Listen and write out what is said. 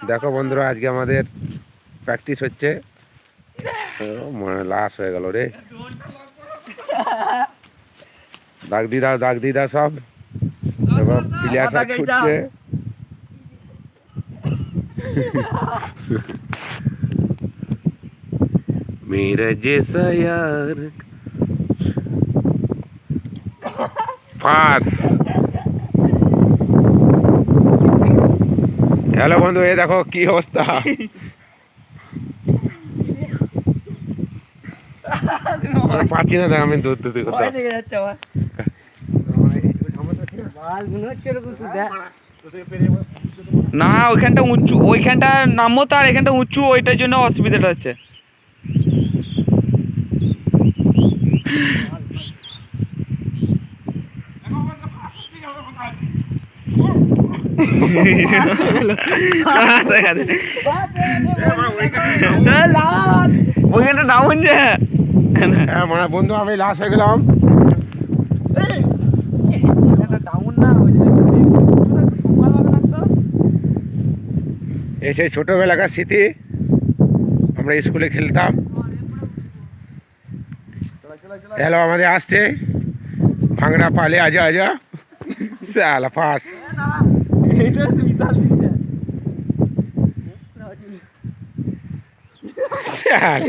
দেখো বন্ধুরা, আজকে আমাদের প্র্যাকটিস হচ্ছে। মনে লাশ হয়ে গেল রে। দাগ দিদা সব প্লেয়ার সব ছুটছে। मेरा जैसा यार পাস। হ্যালো বন্ধু, এই দেখো কি অবস্থা। পাচ্ছি না, দেখ আমি দূর দূর কোথাও। না ওইখানটা উঁচু, ওইখানটা নামো তো, আর এখানটা উঁচু, ওইটার জন্য অসুবিধাটা হচ্ছে। ওইখানটা নামুন যে। হ্যাঁ মানে বন্ধু, আমি লাশ হয়ে গেলাম। এসে ছোটবেলাকার স্মৃতি, আমরা স্কুলে খেলতাম। হ্যালো, আমাদের আসছে ভাঙড়া পালে আজা আজা সালা পাস। বিশাল